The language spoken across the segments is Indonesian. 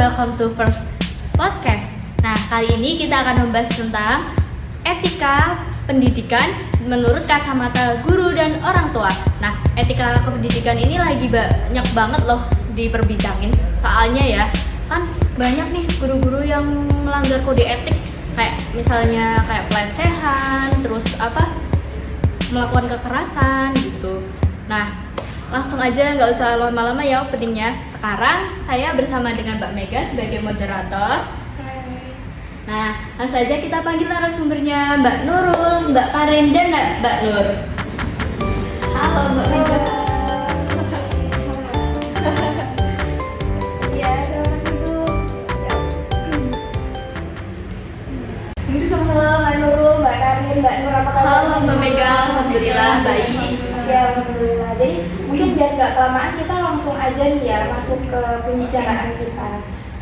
welcome to First Podcast. Nah, kali ini kita akan membahas tentang etika pendidikan menurut kacamata guru dan orang tua. Nah, etika kependidikan ini lagi banyak banget loh diperbincangin. Soalnya ya, kan banyak nih guru-guru yang melanggar kode etik, kayak misalnya kayak pelecehan, terus melakukan kekerasan gitu. Nah, langsung aja, nggak usah lama-lama ya openingnya. Sekarang saya bersama dengan Mbak Mega sebagai moderator. Nah, langsung aja kita panggil narasumbernya, Mbak Nurul, Mbak Karin, dan Mbak Nur. Halo Mbak Mega. Ya, selamat hidup. Ini sama-sama Mbak Nurul, Mbak Karin, Mbak Nur, apa kabar? Halo Mbak Mega, alhamdulillah baik. Ya, alhamdulillah. Jadi mungkin biar nggak kelamaan kita langsung aja nih ya masuk ke pembicaraan kita.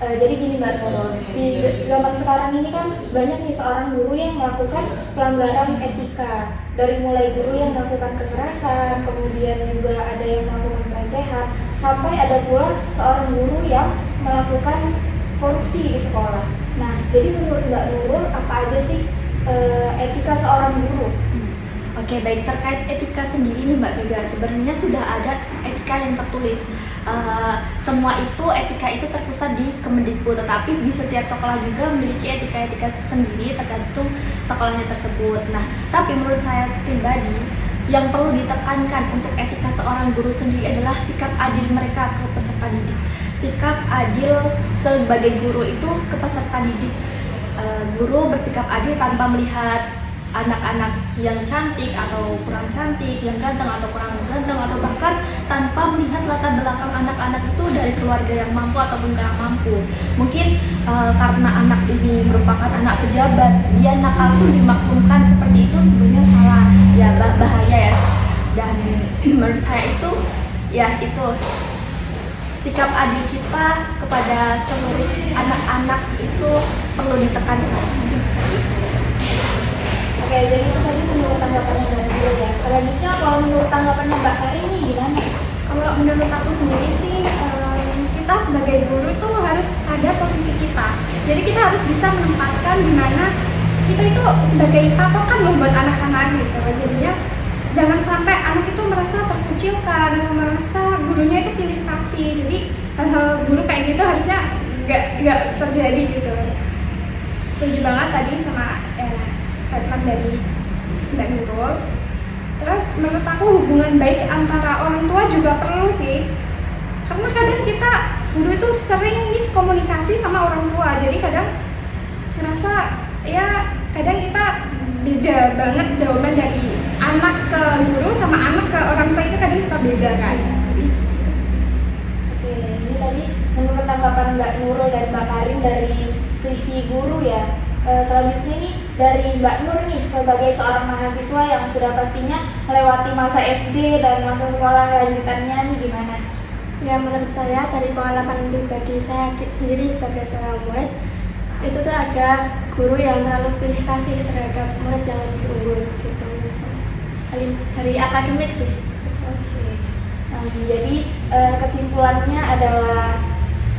Jadi gini Mbak Nurul, di zaman sekarang ini kan banyak nih seorang guru yang melakukan pelanggaran etika. Dari mulai guru yang melakukan kekerasan, kemudian juga ada yang melakukan pelecehan, sampai ada pula seorang guru yang melakukan korupsi di sekolah. Nah, jadi menurut Mbak Nurul apa aja sih etika seorang guru? Oke, baik, terkait etika sendiri nih Mbak Mega, sebenarnya sudah ada etika yang tertulis. Semua itu, etika itu terpusat di Kemendikbud, tetapi di setiap sekolah juga memiliki etika-etika sendiri tergantung sekolahnya tersebut. Nah, tapi menurut saya pribadi, yang perlu ditekankan untuk etika seorang guru sendiri adalah sikap adil mereka ke peserta didik. Sikap adil sebagai guru itu ke peserta didik. Guru bersikap adil tanpa melihat anak-anak yang cantik atau kurang cantik, yang ganteng atau kurang ganteng, atau bahkan tanpa melihat latar belakang anak-anak itu dari keluarga yang mampu ataupun kurang mampu. Mungkin karena anak ini merupakan anak pejabat, dia nakal tuh dimaklumkan seperti itu, sebenarnya salah, ya bahaya ya. Dan menurut saya itu, ya itu sikap adil kita kepada seluruh anak-anak itu perlu ditekankan. Oke, jadi itu tadi menurut tanggapannya Mbak Nurul ya. Selanjutnya kalau menurut tanggapannya Mbak Karin ini gimana? Kalau menurut aku sendiri sih, kita sebagai guru itu harus ada posisi kita. Jadi kita harus bisa menempatkan di mana kita itu sebagai patokan loh buat anak-anak gitu. Jadinya jangan sampai anak itu merasa terkucilkan, merasa gurunya itu pilih kasih. Jadi hal-hal guru kayak gitu harusnya nggak terjadi gitu. Setuju banget tadi sama statement dari Mbak Nurul. Terus menurut aku hubungan baik antara orang tua juga perlu sih, karena kadang kita guru itu sering miskomunikasi sama orang tua, jadi kadang ngerasa ya kadang kita beda banget jawaban dari anak ke guru sama anak ke orang tua, itu kadang suka beda kan. Jadi itu sih. Oke, ini tadi menurut tanggapan Mbak Nurul dan Mbak Karin dari sisi guru ya. Selanjutnya nih dari Mbak Nur nih sebagai seorang mahasiswa yang sudah pastinya melewati masa SD dan masa sekolah lanjutannya nih gimana? Ya, menurut saya dari pengalaman pribadi saya sendiri sebagai seorang murid, itu tuh ada guru yang terlalu pilih kasih terhadap murid yang lebih unggul gitu misalnya. Dari akademik sih. Oke. Jadi kesimpulannya adalah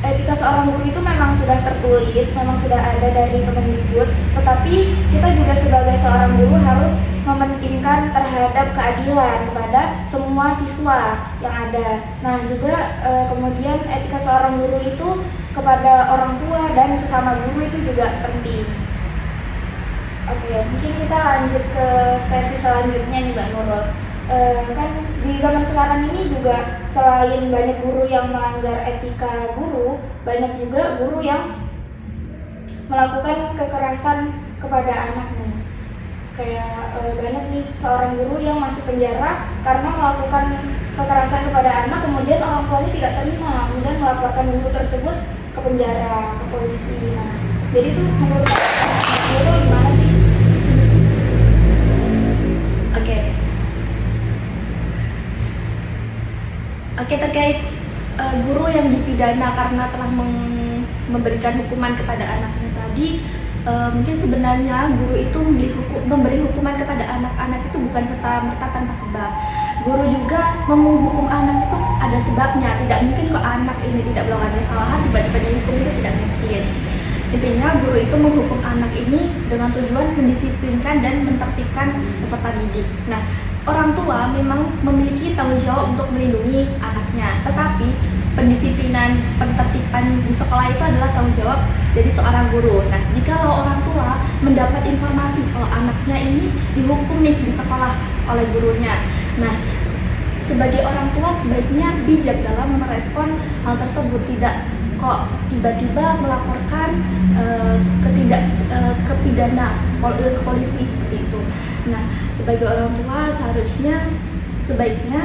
etika seorang guru itu memang sudah tertulis, memang sudah ada dari Kemendikbud, tetapi kita juga sebagai seorang guru harus mementingkan terhadap keadilan kepada semua siswa yang ada. Nah, juga kemudian etika seorang guru itu kepada orang tua dan sesama guru itu juga penting. Oke, mungkin kita lanjut ke sesi selanjutnya nih Mbak Nurul. Kan di zaman sekarang ini juga selain banyak guru yang melanggar etika guru, banyak juga guru yang melakukan kekerasan kepada anak nih. Kayak banyak nih seorang guru yang masuk penjara karena melakukan kekerasan kepada anak, kemudian orang tuanya tidak terima, kemudian melaporkan guru tersebut ke penjara, ke polisi. Nah, jadi itu menurut guru gimana sih? Oke, terkait guru yang dipidana karena telah memberikan hukuman kepada anaknya tadi, mungkin sebenarnya guru itu memberi hukuman kepada anak-anak itu bukan serta-merta tanpa sebab. Guru juga menghukum anak itu ada sebabnya. Tidak mungkin kok anak ini tidak melakukan kesalahan tiba-tiba dihukum, itu tidak Intinya guru itu menghukum anak ini dengan tujuan mendisiplinkan dan mentertibkan peserta didik. Nah, orang tua memang memiliki tanggung jawab untuk melindungi anaknya, tetapi pendisiplinan, pentertiban di sekolah itu adalah tanggung jawab dari seorang guru. Nah, jikalau orang tua mendapat informasi kalau anaknya ini dihukum nih di sekolah oleh gurunya, nah sebagai orang tua sebaiknya bijak dalam merespon hal tersebut, tidak kok tiba-tiba melaporkan ke pidana ke polisi seperti itu. Nah, sebagai orang tua sebaiknya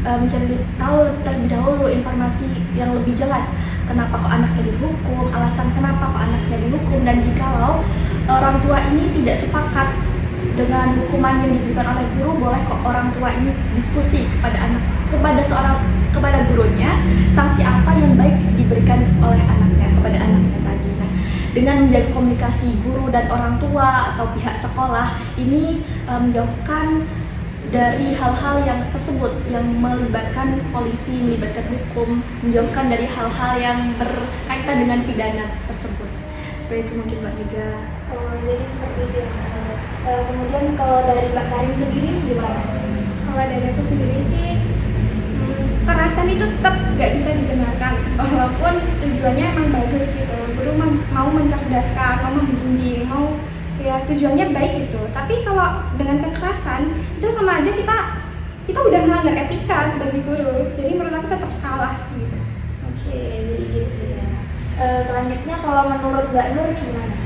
mencari tahu terlebih dahulu informasi yang lebih jelas kenapa kok anaknya dihukum, alasan kenapa kok anaknya dihukum, dan jikalau orang tua ini tidak sepakat dengan hukuman yang diberikan oleh guru, boleh kok orang tua ini diskusi kepada gurunya sanksi apa yang baik diberikan oleh anaknya kepada anaknya tadi. Nah, dengan menjaga komunikasi guru dan orang tua atau pihak sekolah ini menjauhkan dari hal-hal yang tersebut yang melibatkan polisi, melibatkan hukum, menjauhkan dari hal-hal yang berkaitan dengan pidana tersebut. Seperti itu mungkin Mbak Mega. Oh, jadi seperti itu ya Mbak Nurul. Kemudian kalau dari Mbak Karin sendiri gimana? Kalau dari aku sendiri sih, kekerasan itu tetap gak bisa dibenarkan walaupun tujuannya emang bagus gitu. Guru mau mencerdaskan, mau membimbing, mau ya tujuannya baik gitu. Tapi kalau dengan kekerasan itu sama aja kita udah melanggar etika sebagai guru. Jadi menurut aku tetap salah gitu. Oke, jadi gitu ya. Selanjutnya kalau menurut Mbak Nur gimana?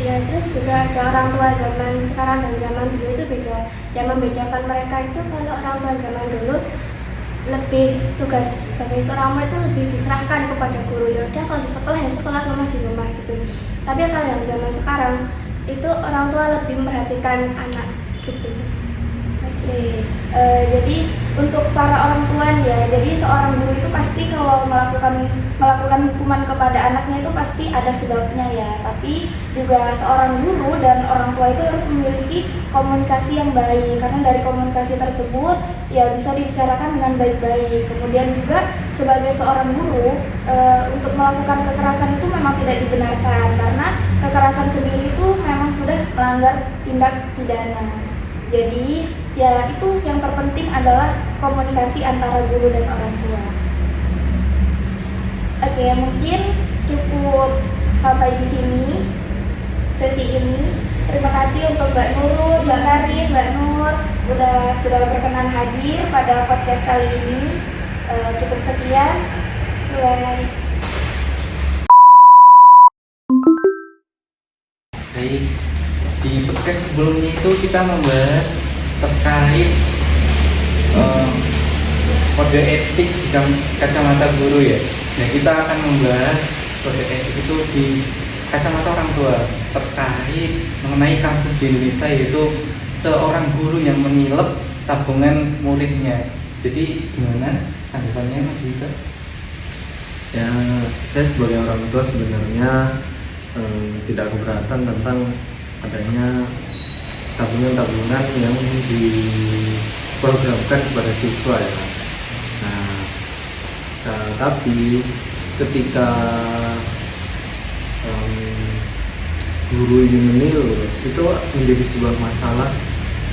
Ya, terus juga ada orang tua zaman sekarang dan zaman dulu itu beda. Yang membedakan mereka itu kalau orang tua zaman dulu lebih tugas sebagai seorang murid itu lebih diserahkan kepada guru. Ya udah, kalau di sekolah ya sekolah, rumah di rumah gitu. Tapi kalau yang zaman sekarang itu orang tua lebih memperhatikan anak gitu. Oke, jadi untuk para orang tua nih ya, jadi seorang guru itu pasti kalau melakukan hukuman kepada anaknya itu pasti ada sebabnya ya. Tapi juga seorang guru dan orang tua itu harus memiliki komunikasi yang baik, karena dari komunikasi tersebut ya bisa dibicarakan dengan baik-baik. Kemudian juga sebagai seorang guru untuk melakukan kekerasan itu memang tidak dibenarkan, karena kekerasan sendiri itu memang sudah melanggar tindak pidana. Jadi ya itu yang terpenting adalah komunikasi antara guru dan orang tua. Oke, mungkin cukup sampai di sini sesi ini. Terima kasih untuk Mbak Nurul, Mbak Karin, Mbak Nur sudah berkenan hadir pada podcast kali ini. Cukup sekian. Mulai. Baik, di podcast sebelumnya itu kita membahas terkait kode etik dalam kacamata guru ya. Nah, kita akan membahas kode etik itu di kacamata orang tua terkait mengenai kasus di Indonesia, yaitu seorang guru yang menilep tabungan muridnya. Jadi gimana tanggapannya Mas Vito? Ya, saya sebagai orang tua sebenarnya tidak keberatan tentang adanya tabungan-tabungan yang diprogramkan kepada siswa ya. Nah, tapi ketika guru ini meniru, itu menjadi sebuah masalah,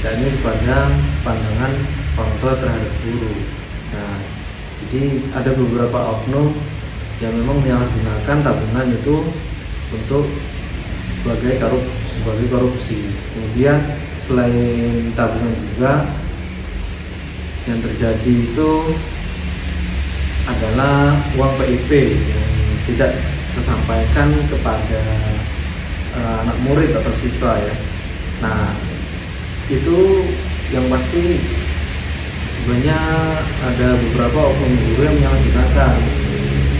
dan ini pada pandangan orang tua terhadap guru. Nah, jadi ada beberapa oknum yang memang menyalahgunakan tabungan itu untuk sebagai korupsi. Kemudian selain tabungan juga yang terjadi itu adalah uang PIP yang tidak tersampaikan kepada anak murid atau siswa ya. Nah, itu yang pasti banyak ada beberapa oknum guru yang menyalahgunakan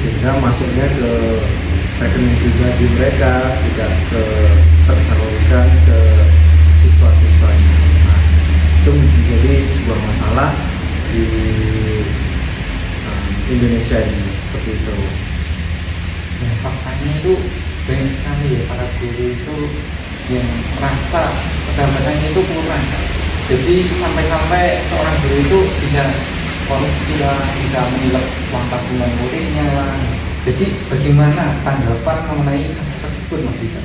sehingga masuknya ke rekening pribadi mereka, tidak tersalurkan ke siswa-siswanya. Nah, itu menjadi sebuah masalah di Indonesia ini, seperti itu. Nah, faktanya itu banyak sekali ya para guru itu yang merasa pendapatannya itu kurang. Jadi sampai-sampai seorang guru itu bisa korupsi lah, bisa menilep uang tabungan muridnya lah. Jadi bagaimana tanggapan mengenai kasus tersebut Mas Ika?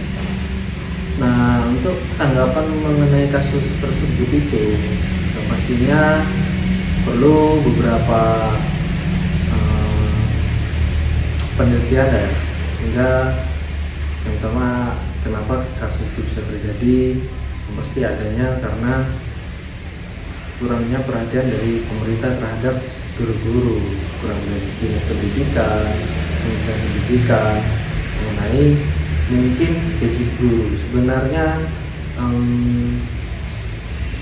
Nah, untuk tanggapan mengenai kasus tersebut itu pastinya perlu beberapa penelitian ya, sehingga yang pertama kenapa kasus itu bisa terjadi, pasti adanya karena kurangnya perhatian dari pemerintah terhadap guru-guru, kurang dari dinas pendidikan, kementerian pendidikan mengenai mungkin gaji guru. Sebenarnya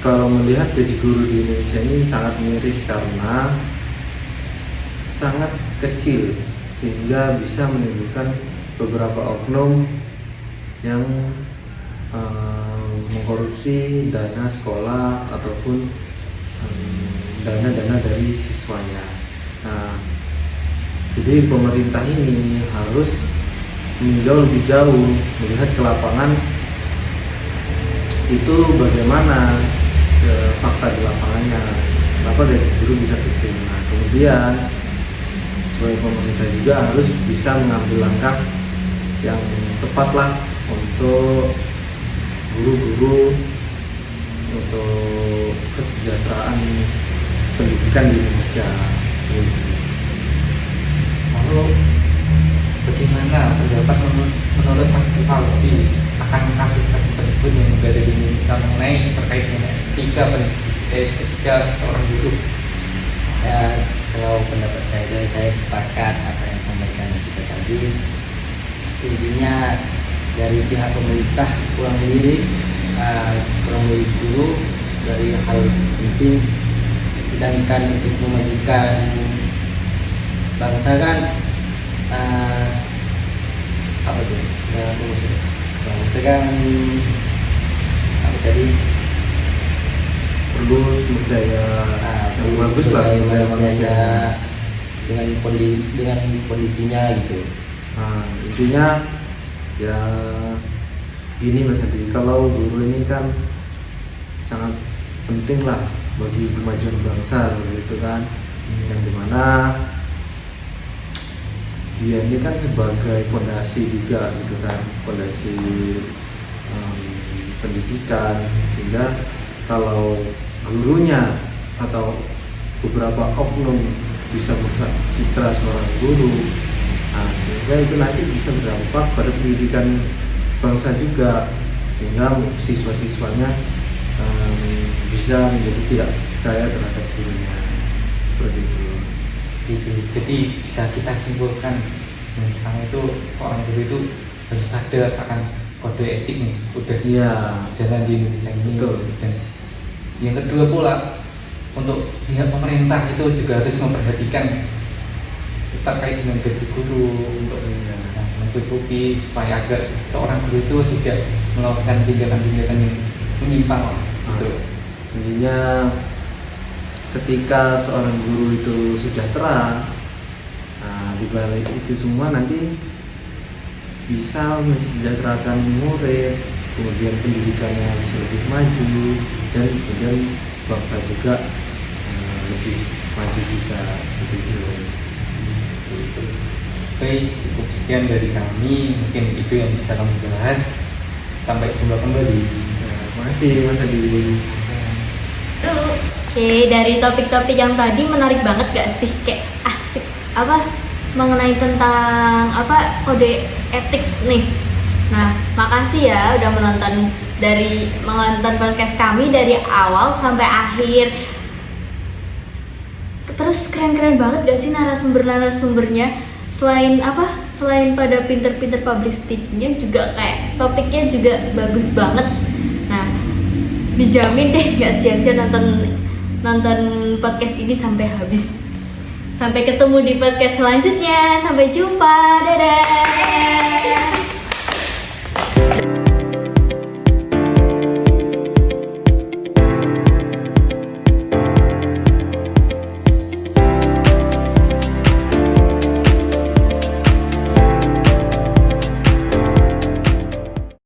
kalau melihat gaji guru di Indonesia ini sangat miris karena sangat kecil, sehingga bisa menimbulkan beberapa oknum yang mengkorupsi dana sekolah ataupun dana-dana dari siswanya. Nah, jadi pemerintah ini harus meninjau lebih jauh, melihat ke lapangan itu bagaimana fakta di lapangannya, kenapa gaji guru bisa kecil. Nah, kemudian sebagai pemerintah juga harus bisa mengambil langkah yang tepat lah untuk guru-guru, untuk kesejahteraan pendidikan di Indonesia. Lalu bagaimana pendapat menurut Mas Aldi akan kasus-kasus tersebut yang berada di Indonesia mengenai terkait dengan etika seorang guru? Ya, kalau pendapat saya sepakat apa yang disampaikan Mas Ika tadi. Intinya dari pihak pemerintah kurang melirik guru dari hal penting, sedangkan untuk memajukan bangsa kan apa tuh? Bangsa kan apa tadi? Perlu sumber daya yang bagus lah, dengan manusia. dengan kondisinya gitu. Nah, intinya ya gini Mas Adi, kalau guru ini kan sangat penting lah bagi kemajuan bangsa gitu kan, yang dimana dia ini kan sebagai fondasi juga gitu kan, fondasi pendidikan, sehingga kalau gurunya atau beberapa oknum bisa merusak citra seorang guru, nah, sehingga itu nanti bisa berdampak pada pendidikan bangsa juga, sehingga siswa-siswanya bisa menjadi tidak percaya terhadap gurunya, seperti itu. Gitu. Jadi bisa kita simpulkan yang pertama itu seorang guru itu harus sadar akan kode etik nih, udah jalan di Indonesia ini. Betul. Dan yang kedua pula untuk pihak pemerintah itu juga harus memperhatikan terkait dengan gaji guru untuk mencukupi supaya agar seorang guru itu tidak melakukan tindakan-tindakan yang menyimpang gitu. Intinya ketika seorang guru itu sejahtera, nah di balik itu semua nanti bisa mensejahterakan murid, kemudian pendidikannya bisa lebih maju, dan kemudian bangsa juga lebih maju juga, seperti itu. Baik, cukup sekian dari kami. Mungkin itu yang bisa kami bahas. Sampai jumpa kembali. Terima kasih Mas Adi. Oke, dari topik-topik yang tadi menarik banget gak sih? Kayak asik apa mengenai tentang apa kode etik nih. Nah, makasih ya udah menonton podcast kami dari awal sampai akhir. Terus keren-keren banget gak sih narasumbernya? Selain pada pinter-pinter public speaking-nya juga kayak topiknya juga bagus banget. Nah, dijamin deh gak sia-sia nonton podcast ini sampai habis. Sampai ketemu di podcast selanjutnya. Sampai jumpa. Dadah.